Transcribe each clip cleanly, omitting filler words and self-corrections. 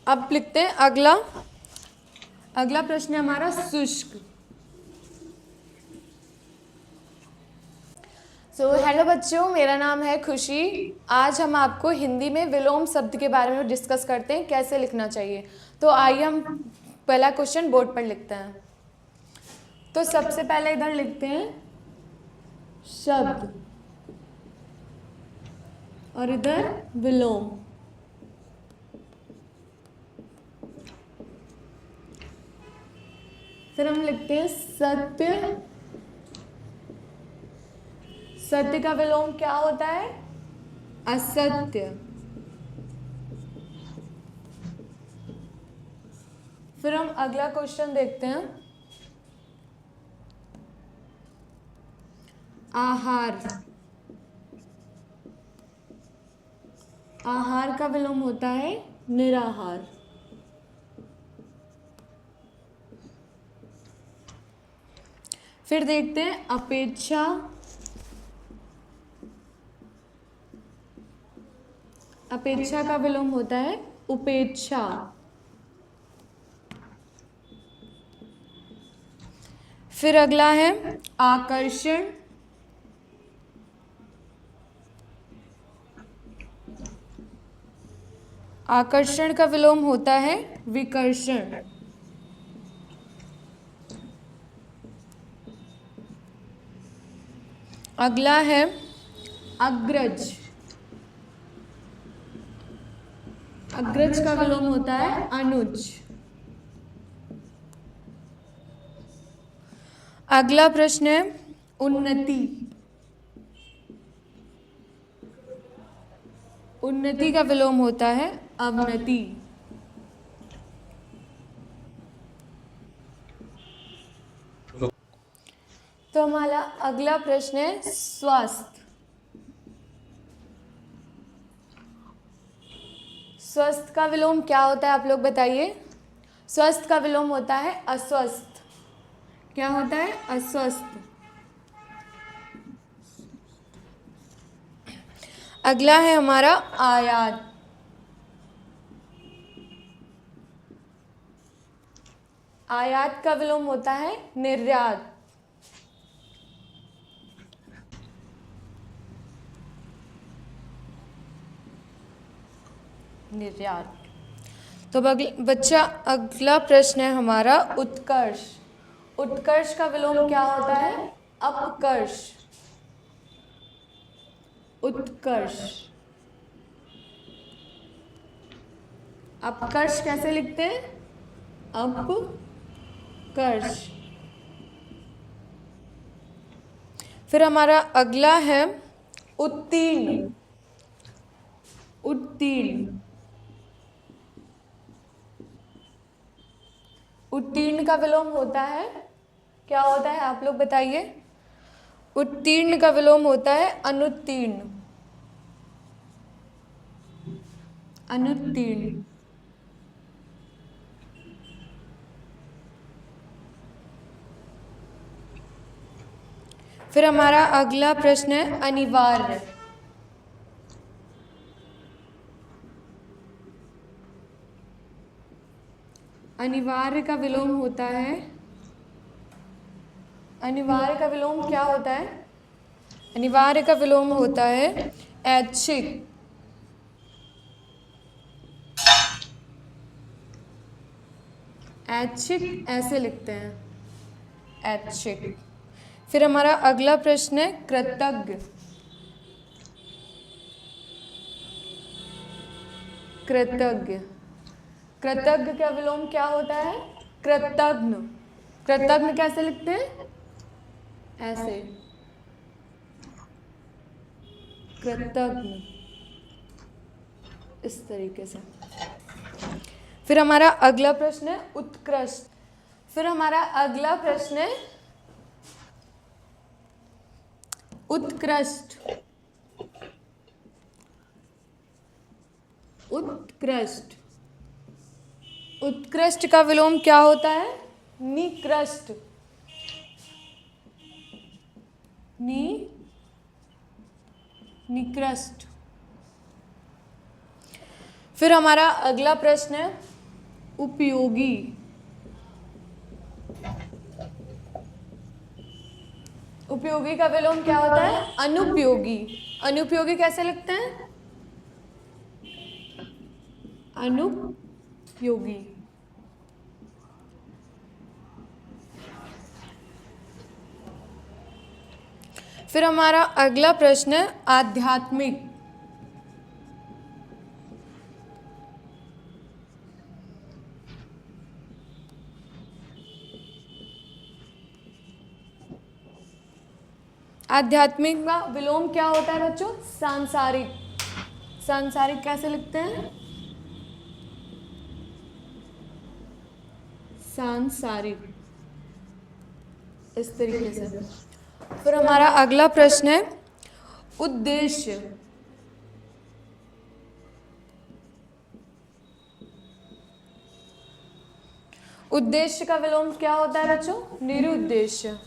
अब लिखते हैं अगला प्रश्न है हमारा शुष्क। हेलो बच्चों, मेरा नाम है खुशी। आज हम आपको हिंदी में विलोम शब्द के बारे में डिस्कस करते हैं, कैसे लिखना चाहिए। तो आइए हम पहला क्वेश्चन बोर्ड पर लिखते हैं। तो सबसे पहले इधर लिखते हैं शब्द और इधर विलोम। फिर हम लिखते हैं सत्य। सत्य का विलोम क्या होता है? असत्य। फिर हम अगला क्वेश्चन देखते हैं आहार। आहार का विलोम होता है निराहार। फिर देखते हैं अपेक्षा। अपेक्षा का विलोम होता है उपेक्षा। फिर अगला है आकर्षण। आकर्षण का विलोम होता है विकर्षण। अगला है अग्रज। अग्रज का विलोम होता है अनुज। अगला प्रश्न है उन्नति। उन्नति का विलोम होता है अवनति। तो हमारा अगला प्रश्न है स्वस्थ। स्वस्थ का विलोम क्या होता है, आप लोग बताइए। स्वस्थ का विलोम होता है अस्वस्थ। क्या होता है? अस्वस्थ। अगला है हमारा आयात। आयात का विलोम होता है निर्यात। निर्यात। तो बच्चा अगला प्रश्न है हमारा उत्कर्ष। उत्कर्ष का विलोम क्या होता है? अपकर्ष। उत्कर्ष। अपकर्ष कैसे लिखते हैं? अपकर्ष। फिर हमारा अगला है उत्तीर्ण। उत्तीर्ण। उत्तीर्ण का विलोम होता है, क्या होता है आप लोग बताइए। उत्तीर्ण का विलोम होता है अनुत्तीर्ण। अनुत्तीर्ण। फिर हमारा अगला प्रश्न है अनिवार्य। अनिवार्य का विलोम होता है, अनिवार्य का विलोम क्या होता है? अनिवार्य का विलोम होता है ऐच्छिक। ऐच्छिक ऐसे लिखते हैं, ऐच्छिक। फिर हमारा अगला प्रश्न है कृतज्ञ। कृतज्ञ। कृतज्ञ का विलोम क्या होता है? कृतज्ञ। कृतज्ञ कैसे लिखते हैं? ऐसे, कृतज्ञ, इस तरीके से। फिर हमारा अगला प्रश्न है उत्कृष्ट। फिर हमारा अगला प्रश्न है उत्कृष्ट। उत्कृष्ट। उत्कृष्ट का विलोम क्या होता है? निकृष्ट। निकृष्ट। फिर हमारा अगला प्रश्न है उपयोगी। उपयोगी का विलोम क्या होता है? अनुपयोगी। अनुपयोगी कैसे लिखते हैं? अनुपयोगी। फिर हमारा अगला प्रश्न है आध्यात्मिक। आध्यात्मिक का विलोम क्या होता है बच्चों? सांसारिक। सांसारिक कैसे लिखते हैं? सांसारिक, इस तरीके से। फिर हमारा अगला प्रश्न है उद्देश्य। उद्देश्य का विलोम क्या होता है बच्चों? निरुद्देश्य।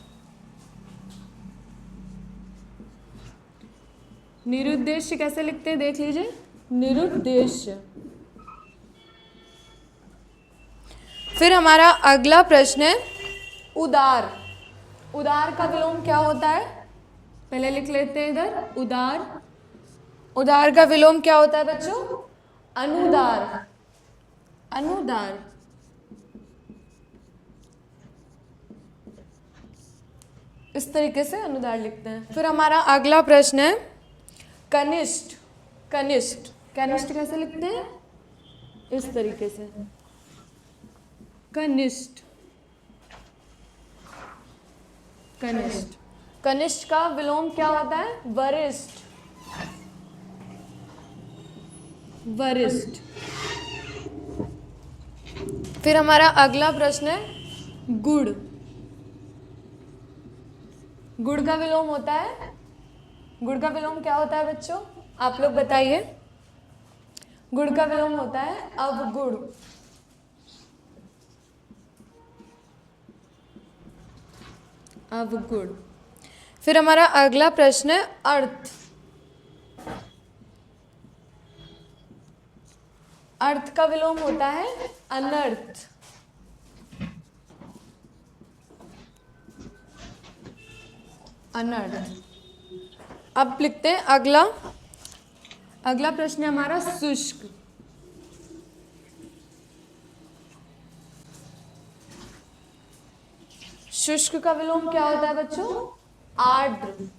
निरुद्देश्य कैसे लिखते हैं देख लीजिए, निरुद्देश्य। फिर हमारा अगला प्रश्न है उदार। उदार का विलोम क्या होता है? पहले लिख लेते हैं इधर, उदार। उदार का विलोम क्या होता है बच्चों? अनुदार। अनुदार। इस तरीके से अनुदार लिखते हैं। फिर हमारा अगला प्रश्न है कनिष्ठ। कनिष्ठ, कनिष्ठ कैसे लिखते हैं? इस तरीके से, कनिष्ठ। कनिष्ठ। कनिष्ठ का विलोम क्या होता है? वरिष्ठ। वरिष्ठ। फिर हमारा अगला प्रश्न है गुड़। गुड़ का विलोम होता है, गुड़ का विलोम क्या होता है बच्चों? आप लोग बताइए। गुड़ का विलोम होता है अवगुड़। अवगुड़। फिर हमारा अगला प्रश्न है अर्थ। अर्थ का विलोम होता है अनर्थ। अनर्थ। अब लिखते हैं अगला। अगला प्रश्न है हमारा शुष्क। शुष्क का विलोम क्या होता है बच्चों? आर्द्र।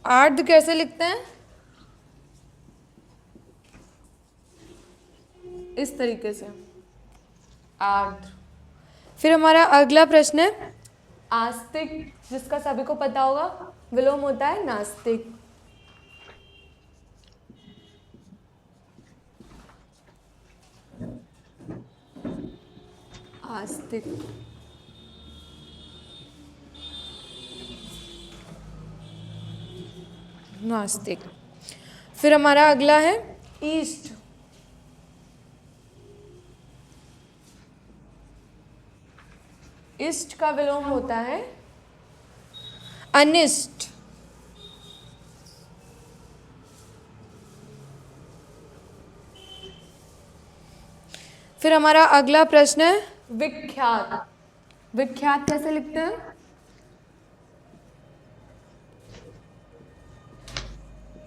आर्द्र कैसे लिखते हैं? इस तरीके से, आर्द्र। फिर हमारा अगला प्रश्न है आस्तिक, जिसका सभी को पता होगा, विलोम होता है नास्तिक। आस्तिक। नास्तिक। फिर हमारा अगला है ईस्ट। इष्ट का विलोम होता है अनिष्ट। फिर हमारा अगला प्रश्न है विख्यात। विख्यात कैसे लिखते हैं?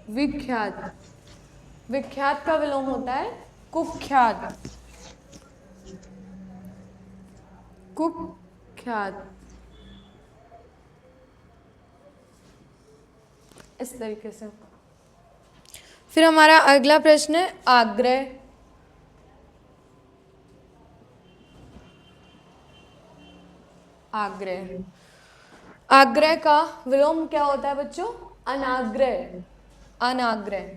विख्यात। विख्यात का विलोम होता है कुख्यात। कुख्यात। इस तरीके से। फिर हमारा अगला प्रश्न है आग्रह। आग्रह। आग्रह का विलोम क्या होता है बच्चों? अनाग्रह। अनाग्रह।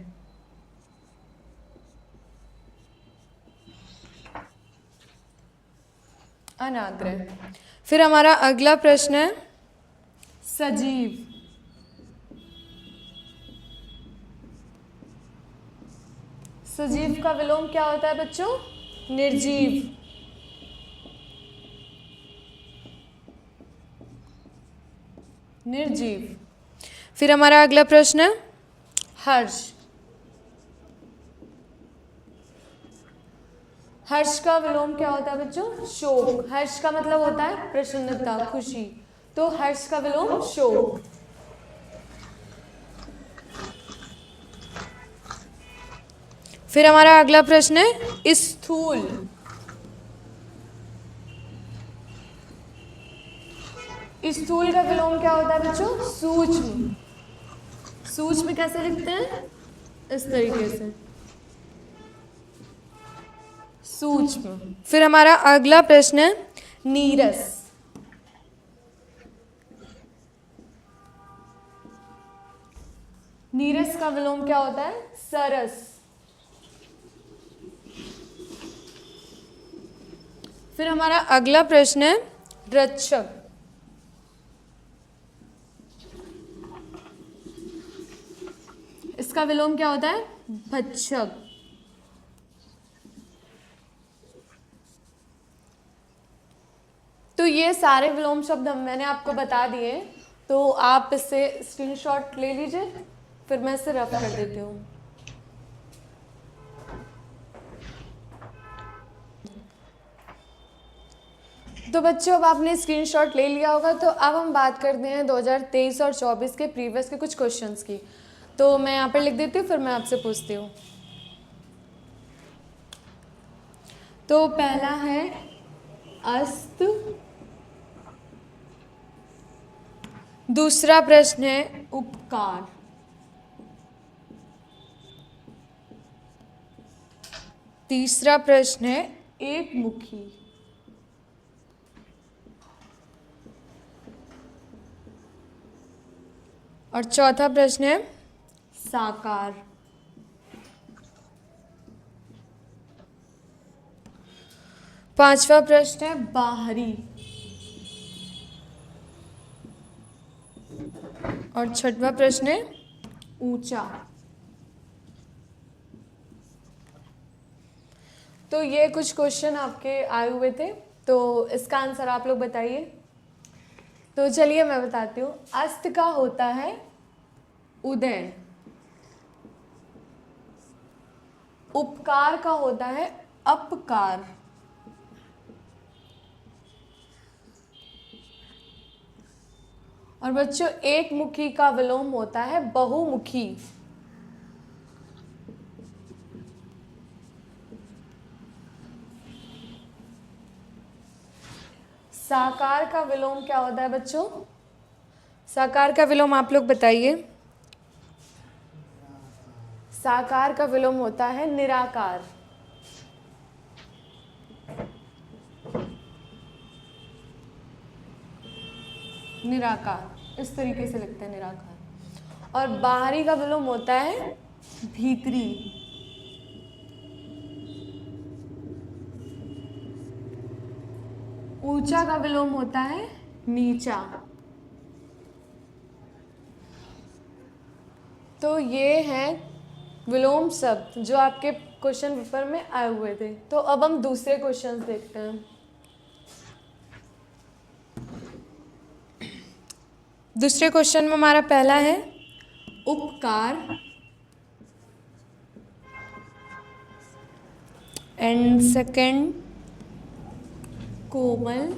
अनाग्रह। फिर हमारा अगला प्रश्न है सजीव। सजीव का विलोम क्या होता है बच्चों? निर्जीव। निर्जीव। फिर हमारा अगला प्रश्न है हर्ष। हर्ष का विलोम क्या होता है बच्चों? शोक। हर्ष का मतलब होता है प्रसन्नता, खुशी, तो हर्ष का विलोम शोक। फिर हमारा अगला प्रश्न है स्थूल। स्थूल का विलोम क्या होता है बच्चों? सूक्ष्म। सूक्ष्म कैसे लिखते हैं? इस तरीके से, सूक्ष्म। फिर हमारा अगला प्रश्न है नीरस। नीरस का विलोम क्या होता है? सरस। फिर हमारा अगला प्रश्न है रक्षक। इसका विलोम क्या होता है? भक्षक। तो ये सारे विलोम शब्द मैंने आपको बता दिए, तो आप इससे स्क्रीनशॉट ले लीजिए, फिर मैं इसे रफ कर देती हूँ। तो बच्चों अब आपने स्क्रीनशॉट ले लिया होगा, तो अब हम बात करते हैं 2023 और 24 के प्रीवियस के कुछ क्वेश्चंस की। तो मैं यहाँ पर लिख देती हूँ, फिर मैं आपसे पूछती हूँ। तो पहला है अस्त। दूसरा प्रश्न है उपकार। तीसरा प्रश्न है एकमुखी। और चौथा प्रश्न है साकार। पांचवा प्रश्न है बाहरी। और छठवा प्रश्न है ऊंचा। तो ये कुछ क्वेश्चन आपके आए हुए थे, तो इसका आंसर आप लोग बताइए। तो चलिए मैं बताती हूँ। अस्त का होता है उदय। उपकार का होता है अपकार। और बच्चों एक मुखी का विलोम होता है बहुमुखी। साकार का विलोम क्या होता है बच्चों? साकार का विलोम आप लोग बताइए। साकार का विलोम होता है निराकार। निराकार इस तरीके से लिखते हैं, निराकार। और बाहरी का विलोम होता है भीतरी। ऊंचा का विलोम होता है नीचा। तो ये हैं विलोम शब्द जो आपके क्वेश्चन पेपर में आए हुए थे। तो अब हम दूसरे क्वेश्चन देखते हैं। दूसरे क्वेश्चन में हमारा पहला है उपकार and second Komal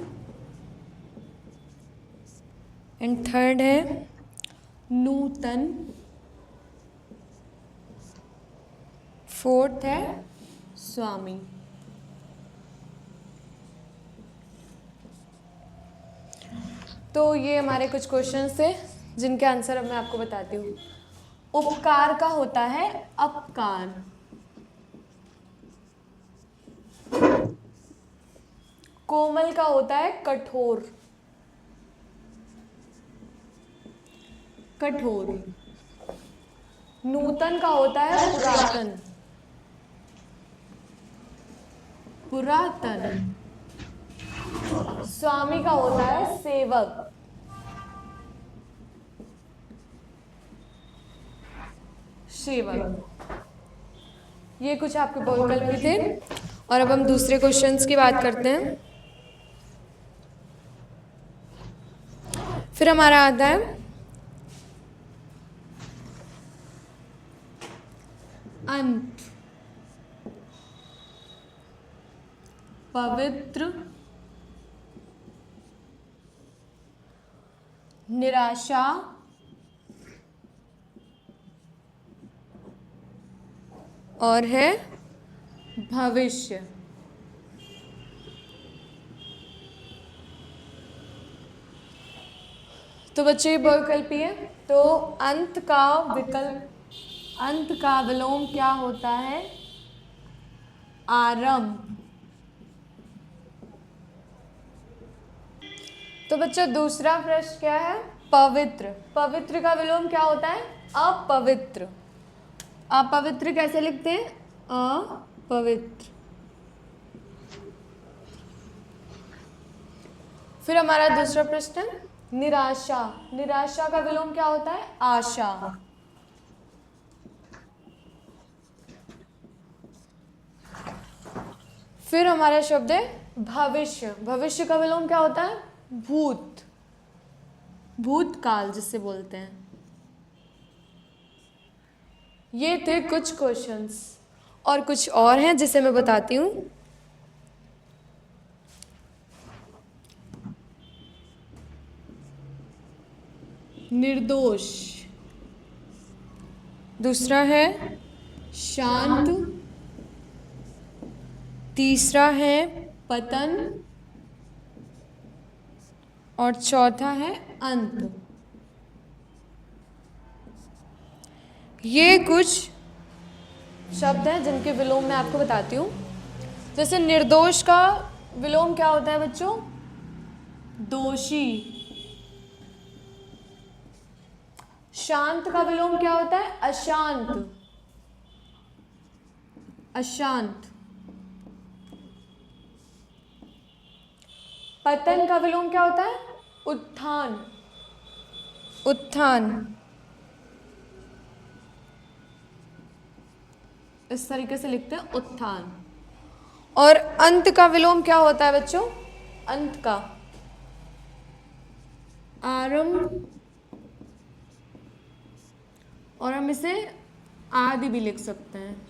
and third है नूतन, फोर्थ है स्वामी। तो ये हमारे कुछ क्वेश्चंस थे जिनके आंसर अब मैं आपको बताती हूँ। उपकार का होता है अपकार। कोमल का होता है कठोर। कठोर। नूतन का होता है पुरातन। पुरातन। स्वामी का होता है सेवक। सेवक। ये कुछ आपके विकल्प थे। और अब हम दूसरे क्वेश्चंस की बात करते हैं। फिर हमारा आता है अंत। पवित्र, निराशा, और है भविष्य। तो बच्चे ये बहुविकल्पी है, तो अंत का विलोम क्या होता है? आरंभ। तो बच्चों दूसरा प्रश्न क्या है? पवित्र। पवित्र का विलोम क्या होता है? अपवित्र। अपवित्र कैसे लिखते हैं? अपवित्र। फिर हमारा दूसरा प्रश्न है निराशा। निराशा का विलोम क्या होता है? आशा। फिर हमारा शब्द है भविष्य। भविष्य का विलोम क्या होता है? भूत। भूतकाल जिसे बोलते हैं। ये थे कुछ क्वेश्चंस, और कुछ और हैं जिसे मैं बताती हूँ। निर्दोष, दूसरा है शांत, तीसरा है पतन, और चौथा है अंत। ये कुछ शब्द हैं जिनके विलोम मैं आपको बताती हूँ। जैसे निर्दोष का विलोम क्या होता है बच्चों? दोषी। शांत का विलोम क्या होता है? अशांत। अशांत। पतन का विलोम क्या होता है? उत्थान। उत्थान। इस तरीके से लिखते हैं, उत्थान। और अंत का विलोम क्या होता है बच्चों? अंत का आरंभ, और हम इसे आदि भी लिख सकते हैं।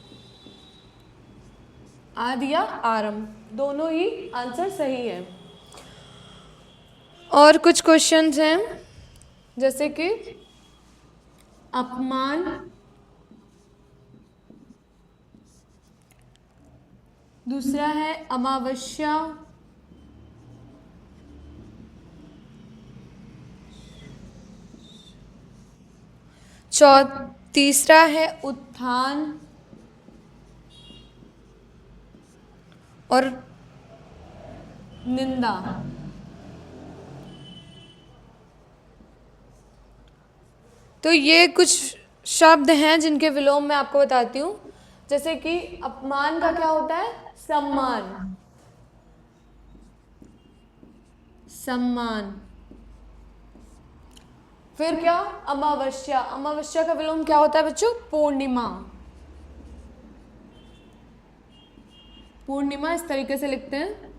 आदि या आरंभ, दोनों ही आंसर सही है। और कुछ क्वेश्चंस हैं जैसे कि अपमान, दूसरा है अमावस्या, तीसरा है उत्थान, और निंदा। तो ये कुछ शब्द हैं जिनके विलोम मैं आपको बताती हूँ। जैसे कि अपमान का क्या होता है? सम्मान। सम्मान। फिर क्या? अमावस्या। अमावस्या का विलोम क्या होता है बच्चों? पूर्णिमा। पूर्णिमा इस तरीके से लिखते हैं।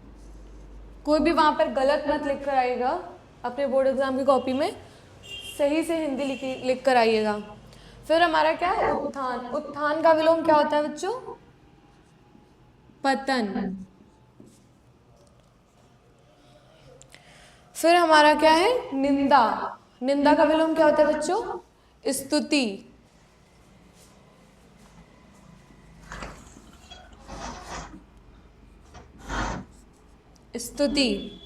कोई भी वहां पर गलत मत लिख कर आइएगा अपने बोर्ड एग्जाम की कॉपी में, सही से हिंदी लिख कर आइएगा। फिर हमारा क्या है? उत्थान। उत्थान का विलोम क्या होता है बच्चों? पतन। फिर हमारा क्या है? निंदा। निंदा का विलोम क्या होता है बच्चों? स्तुति। स्तुति।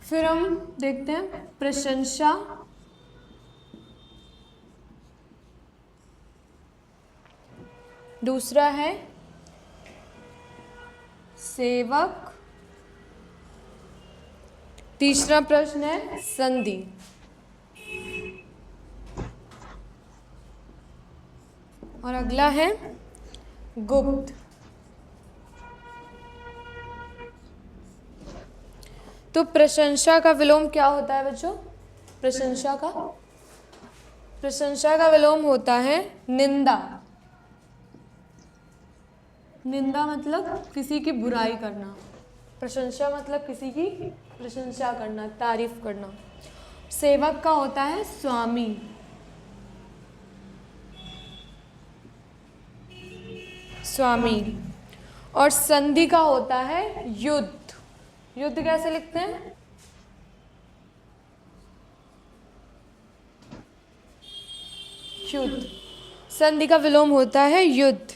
फिर हम देखते हैं प्रशंसा, दूसरा है सेवक, तीसरा प्रश्न है संधि, और अगला है गुप्त। तो प्रशंसा का विलोम क्या होता है बच्चों? प्रशंसा का विलोम होता है निंदा। निंदा मतलब किसी की बुराई करना, प्रशंसा मतलब किसी की प्रशंसा करना, तारीफ करना। सेवक का होता है स्वामी। स्वामी। और संधि का होता है युद्ध। युद्ध कैसे लिखते हैं? युद्ध। संधि का विलोम होता है युद्ध।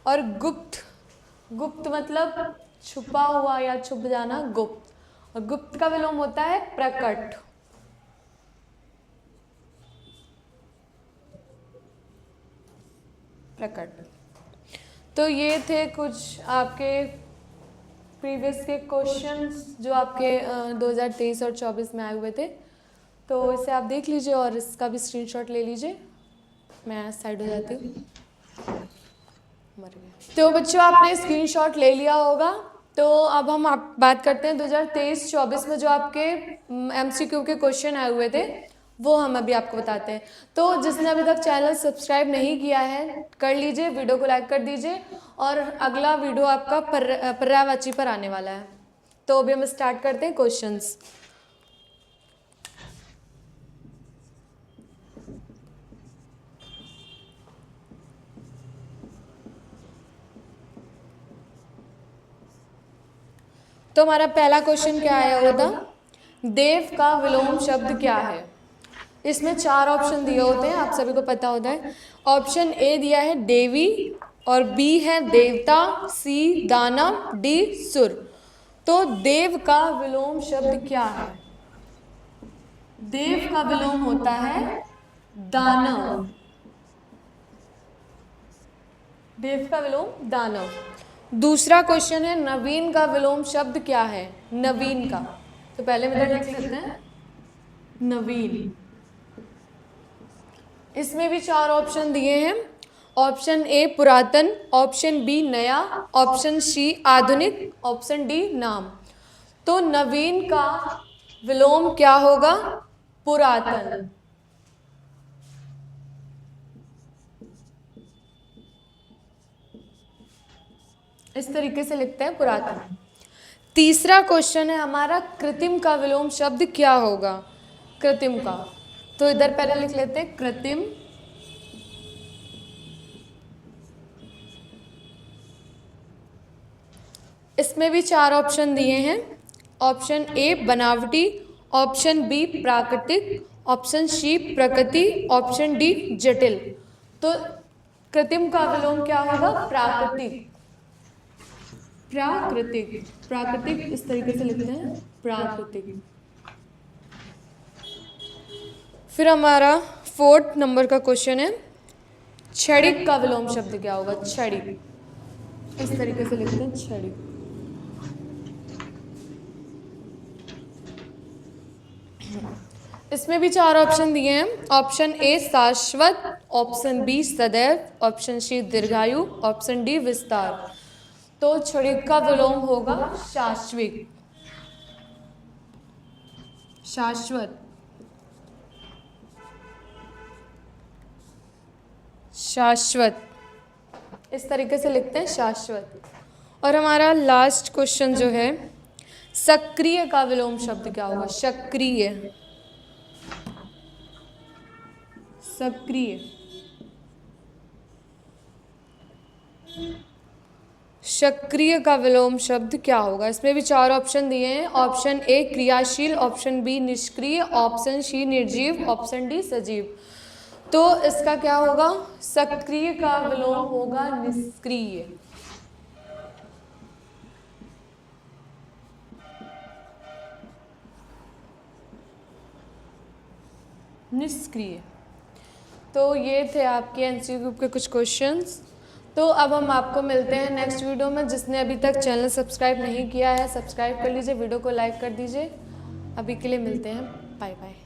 और गुप्त, गुप्त मतलब छुपा हुआ या छुप जाना, गुप्त। और गुप्त का विलोम होता है प्रकट। प्रकट। तो ये थे कुछ आपके प्रीवियस के क्वेश्चंस जो आपके 2023 और 24 में आए हुए थे। तो इसे आप देख लीजिए और इसका भी स्क्रीनशॉट ले लीजिए। मैं साइड हो जाती हूँ। मर गया। तो बच्चों आपने स्क्रीनशॉट ले लिया होगा। तो अब हम बात करते हैं 2023-24 में जो आपके MCQ के क्वेश्चन आए हुए थे, वो हम अभी आपको बताते हैं। तो जिसने अभी तक चैनल सब्सक्राइब नहीं किया है कर लीजिए, वीडियो को लाइक कर दीजिए। और अगला वीडियो आपका पर्यायवाची पर आने वाला है। तो अभी हम स्टार्ट करते हैं क्वेश्चंस। तो हमारा पहला क्वेश्चन क्या आया हुआ था? देव का विलोम शब्द क्या है? इसमें 4 ऑप्शन दिए होते हैं, आप सभी को पता होता है। ऑप्शन ए दिया है देवी, और बी है देवता, सी दानव, डी सुर। तो देव का विलोम शब्द क्या है? देव का विलोम होता है दानव। देव का विलोम दानव। दूसरा क्वेश्चन है नवीन का विलोम शब्द क्या है? नवीन का, तो पहले में लिख सकते हैं नवीन। इसमें भी 4 ऑप्शन दिए हैं। ऑप्शन ए पुरातन, ऑप्शन बी नया, ऑप्शन सी आधुनिक, ऑप्शन डी नाम। तो नवीन का विलोम क्या होगा? पुरातन। इस तरीके से लिखते हैं पुरातन। तीसरा क्वेश्चन है हमारा कृत्रिम का विलोम शब्द क्या होगा? कृत्रिम का, तो इधर पहले लिख लेते हैं कृत्रिम। इसमें भी 4 ऑप्शन दिए हैं। ऑप्शन ए बनावटी, ऑप्शन बी प्राकृतिक, ऑप्शन सी प्रकृति, ऑप्शन डी जटिल। तो कृत्रिम का विलोम क्या होगा? प्राकृतिक। प्राकृतिक, प्राकृतिक इस तरीके से लिखते हैं प्राकृतिक। फिर हमारा 4th नंबर का क्वेश्चन है क्षणिक का विलोम शब्द क्या होगा? क्षणिक, इस तरीके से लिखते हैं क्षणिक। इसमें भी 4 ऑप्शन दिए हैं। ऑप्शन ए शाश्वत, ऑप्शन बी सदैव, ऑप्शन सी दीर्घायु, ऑप्शन डी विस्तार। तो क्षणिक का विलोम होगा शाश्वत। शाश्वत, शाश्वत इस तरीके से लिखते हैं शाश्वत। और हमारा लास्ट क्वेश्चन जो है सक्रिय का विलोम शब्द क्या होगा? सक्रिय, सक्रिय, सक्रिय का विलोम शब्द क्या होगा? इसमें भी 4 ऑप्शन दिए हैं। ऑप्शन ए क्रियाशील, ऑप्शन बी निष्क्रिय, ऑप्शन सी निर्जीव, ऑप्शन डी सजीव। तो इसका क्या होगा? सक्रिय का विलोम होगा निष्क्रिय। निष्क्रिय। तो ये थे आपके MCQ के कुछ क्वेश्चंस। तो अब हम आपको मिलते हैं नेक्स्ट वीडियो में। जिसने अभी तक चैनल सब्सक्राइब नहीं किया है सब्सक्राइब कर लीजिए, वीडियो को लाइक कर दीजिए। अभी के लिए मिलते हैं, बाय बाय।